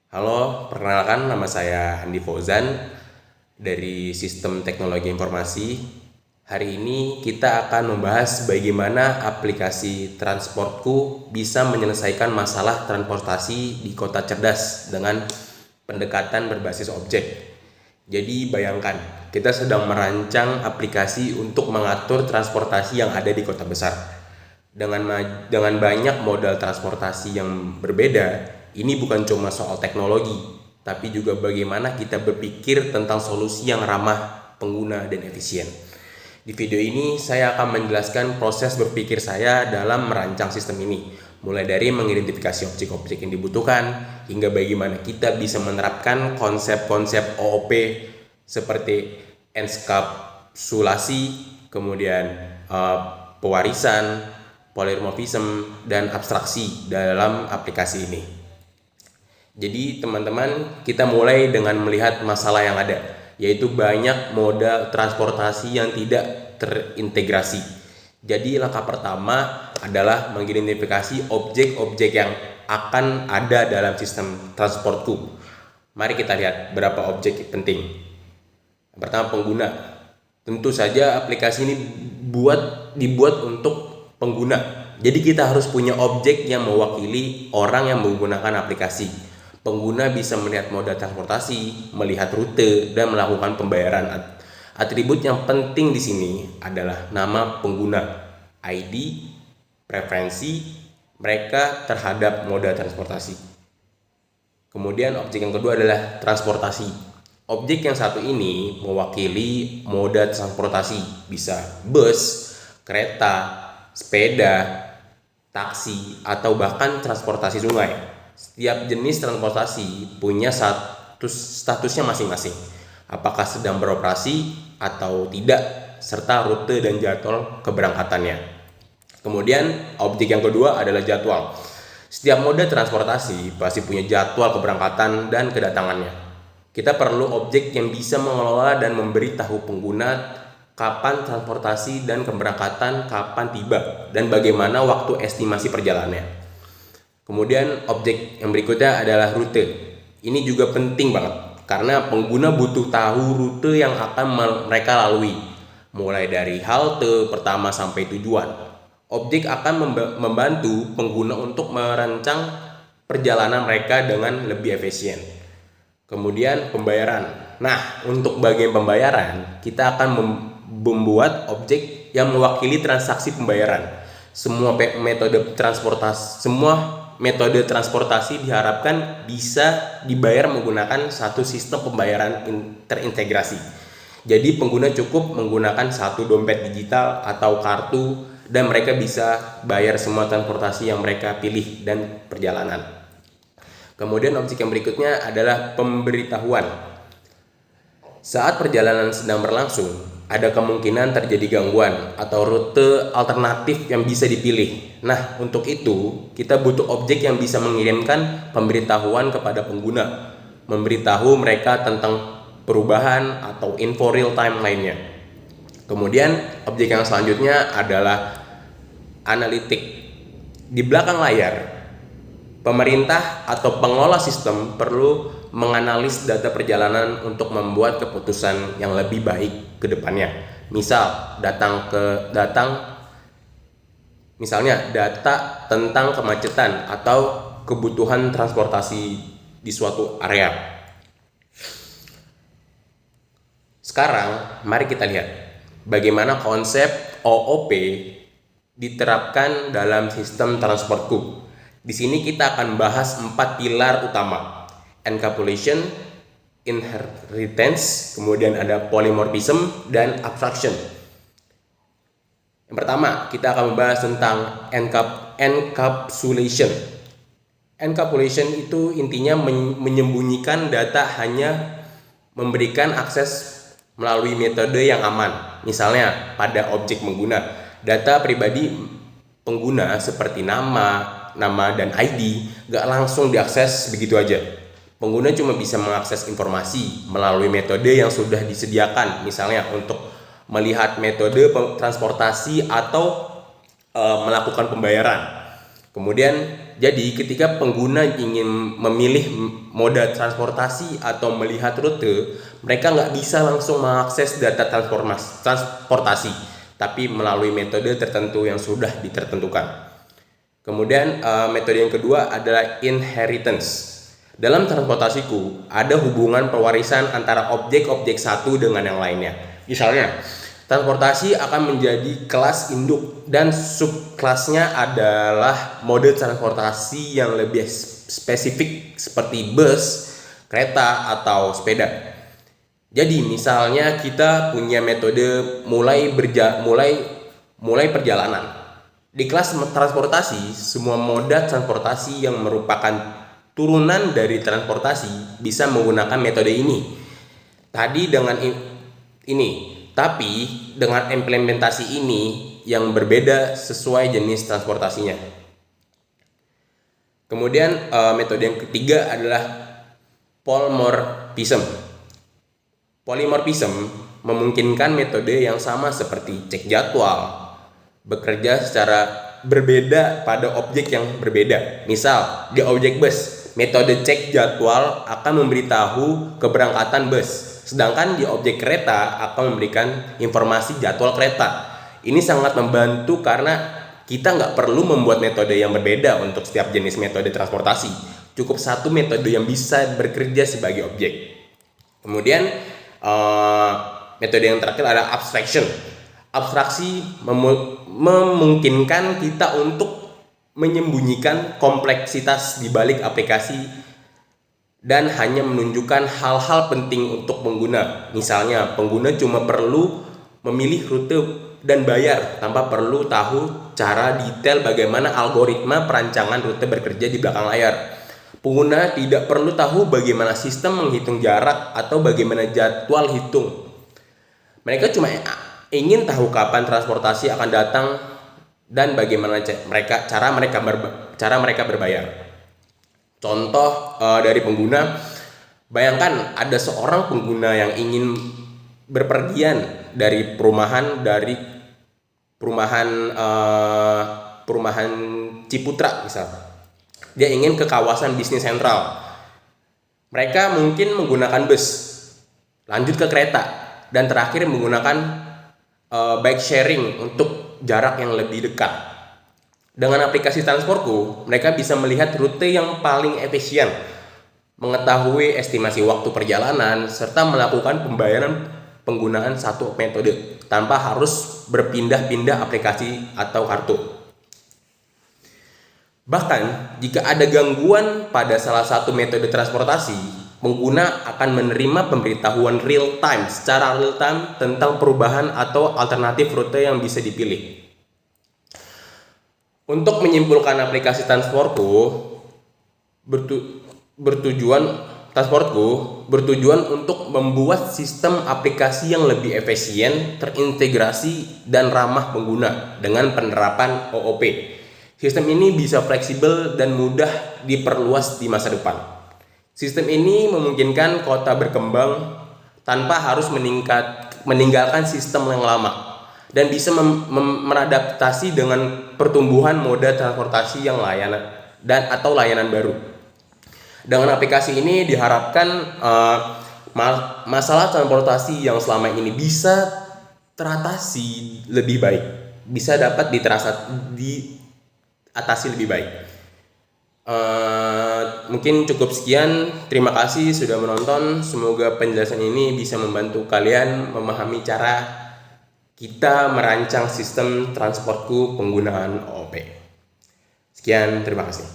Halo, perkenalkan nama saya Andi Fauzan dari Sistem Teknologi Informasi. Hari ini kita akan membahas bagaimana aplikasi Transportku bisa menyelesaikan masalah transportasi di kota cerdas dengan pendekatan berbasis objek. Jadi bayangkan, kita sedang merancang aplikasi untuk mengatur transportasi yang ada di kota besar. Dengan banyak modal transportasi yang berbeda, ini bukan cuma soal teknologi, tapi juga bagaimana kita berpikir tentang solusi yang ramah pengguna dan efisien. Di video ini saya akan menjelaskan proses berpikir saya dalam merancang sistem ini, mulai dari mengidentifikasi objek-objek yang dibutuhkan hingga bagaimana kita bisa menerapkan konsep-konsep OOP seperti enskapsulasi, kemudian pewarisan, polymorphism, dan abstraksi dalam aplikasi ini. Jadi teman-teman, kita mulai dengan melihat masalah yang ada, yaitu banyak moda transportasi yang tidak terintegrasi. Jadi langkah pertama adalah mengidentifikasi objek-objek yang akan ada dalam sistem transportku. Mari kita lihat berapa objek penting. Yang pertama, pengguna. Tentu saja aplikasi ini dibuat untuk pengguna. Jadi kita harus punya objek yang mewakili orang yang menggunakan aplikasi. Pengguna bisa melihat moda transportasi, melihat rute, dan melakukan pembayaran. Atribut yang penting di sini adalah nama pengguna, ID, preferensi mereka terhadap moda transportasi. Kemudian objek yang kedua adalah transportasi. Objek yang satu ini mewakili moda transportasi, bisa bus, kereta, sepeda, taksi, atau bahkan transportasi sungai. Setiap jenis transportasi punya statusnya masing-masing, apakah sedang beroperasi atau tidak, serta rute dan jadwal keberangkatannya. Kemudian objek yang kedua adalah jadwal. Setiap moda transportasi pasti punya jadwal keberangkatan dan kedatangannya. Kita perlu objek yang bisa mengelola dan memberitahu pengguna kapan transportasi dan keberangkatan, kapan tiba, dan bagaimana waktu estimasi perjalanannya. Kemudian objek yang berikutnya adalah rute. Ini juga penting banget karena pengguna butuh tahu rute yang akan mereka lalui, mulai dari halte pertama sampai tujuan. Objek akan membantu pengguna untuk merancang perjalanan mereka dengan lebih efisien. Kemudian pembayaran. Nah, untuk bagian pembayaran, kita akan membuat objek yang mewakili transaksi pembayaran. Semua metode transportasi diharapkan bisa dibayar menggunakan satu sistem pembayaran terintegrasi. Jadi pengguna cukup menggunakan satu dompet digital atau kartu dan mereka bisa bayar semua transportasi yang mereka pilih dan perjalanan. Kemudian objek yang berikutnya adalah pemberitahuan. Saat perjalanan sedang berlangsung, ada kemungkinan terjadi gangguan atau rute alternatif yang bisa dipilih. Nah, untuk itu kita butuh objek yang bisa mengirimkan pemberitahuan kepada pengguna, memberitahu mereka tentang perubahan atau info real time lainnya. Kemudian objek yang selanjutnya adalah analitik. Di belakang layar, pemerintah atau pengelola sistem perlu menganalisis data perjalanan untuk membuat keputusan yang lebih baik ke depannya. Misalnya data tentang kemacetan atau kebutuhan transportasi di suatu area. Sekarang mari kita lihat bagaimana konsep OOP diterapkan dalam sistem transportku. Di sini kita akan bahas 4 pilar utama: encapsulation, inheritance, kemudian ada polymorphism, dan abstraction. Yang pertama, kita akan membahas tentang encapsulation. Encapsulation itu intinya menyembunyikan data, hanya memberikan akses melalui metode yang aman. Misalnya pada objek pengguna, data pribadi pengguna seperti nama dan ID gak langsung diakses begitu aja. Pengguna cuma bisa mengakses informasi melalui metode yang sudah disediakan, misalnya untuk melihat metode transportasi atau melakukan pembayaran. Kemudian Jadi ketika pengguna ingin memilih moda transportasi atau melihat rute, mereka nggak bisa langsung mengakses data transportasi, tapi melalui metode tertentu yang sudah ditentukan. Kemudian metode yang kedua adalah inheritance. Dalam transportasiku, ada hubungan pewarisan antara objek-objek satu dengan yang lainnya. Misalnya, transportasi akan menjadi kelas induk dan subkelasnya adalah mode transportasi yang lebih spesifik seperti bus, kereta, atau sepeda. Jadi misalnya kita punya metode mulai perjalanan. Di kelas transportasi, semua moda transportasi yang merupakan turunan dari transportasi bisa menggunakan metode ini. Tapi dengan implementasi ini yang berbeda sesuai jenis transportasinya. Kemudian metode yang ketiga adalah polymorphism. Polymorphism memungkinkan metode yang sama seperti cek jadwal bekerja secara berbeda pada objek yang berbeda. Misal, di objek bus, metode cek jadwal akan memberitahu keberangkatan bus, sedangkan di objek kereta akan memberikan informasi jadwal kereta. Ini sangat membantu karena kita nggak perlu membuat metode yang berbeda untuk setiap jenis metode transportasi. Cukup satu metode yang bisa bekerja sebagai objek. Kemudian metode yang terakhir adalah abstraction. Abstraksi memungkinkan kita untuk menyembunyikan kompleksitas di balik aplikasi dan hanya menunjukkan hal-hal penting untuk pengguna. Misalnya, pengguna cuma perlu memilih rute dan bayar tanpa perlu tahu cara detail bagaimana algoritma perancangan rute bekerja di belakang layar. Pengguna tidak perlu tahu bagaimana sistem menghitung jarak atau bagaimana jadwal hitung. Mereka cuma ingin tahu kapan transportasi akan datang dan bagaimana cara mereka berbayar. Contoh dari pengguna, bayangkan ada seorang pengguna yang ingin berpergian dari perumahan Ciputra misalnya. Dia ingin ke kawasan bisnis sentral. Mereka mungkin menggunakan bus, lanjut ke kereta, dan terakhir menggunakan bike sharing untuk jarak yang lebih dekat. Dengan aplikasi Transportku, mereka bisa melihat rute yang paling efisien, mengetahui estimasi waktu perjalanan, serta melakukan pembayaran penggunaan satu metode tanpa harus berpindah-pindah aplikasi atau kartu. Bahkan, jika ada gangguan pada salah satu metode transportasi, pengguna akan menerima pemberitahuan secara real time tentang perubahan atau alternatif rute yang bisa dipilih. Untuk menyimpulkan aplikasi Transportku bertujuan untuk membuat sistem aplikasi yang lebih efisien, terintegrasi, dan ramah pengguna dengan penerapan OOP. Sistem ini bisa fleksibel dan mudah diperluas di masa depan. Sistem ini memungkinkan kota berkembang tanpa harus meninggalkan sistem yang lama dan bisa meradaptasi dengan pertumbuhan moda transportasi yang layanan baru. Dengan aplikasi ini diharapkan masalah transportasi yang selama ini bisa teratasi lebih baik, bisa dapat diatasi lebih baik. Mungkin cukup sekian. Terima kasih sudah menonton. Semoga penjelasan ini bisa membantu kalian memahami cara kita merancang sistem Transportku penggunaan OOP. Sekian, terima kasih.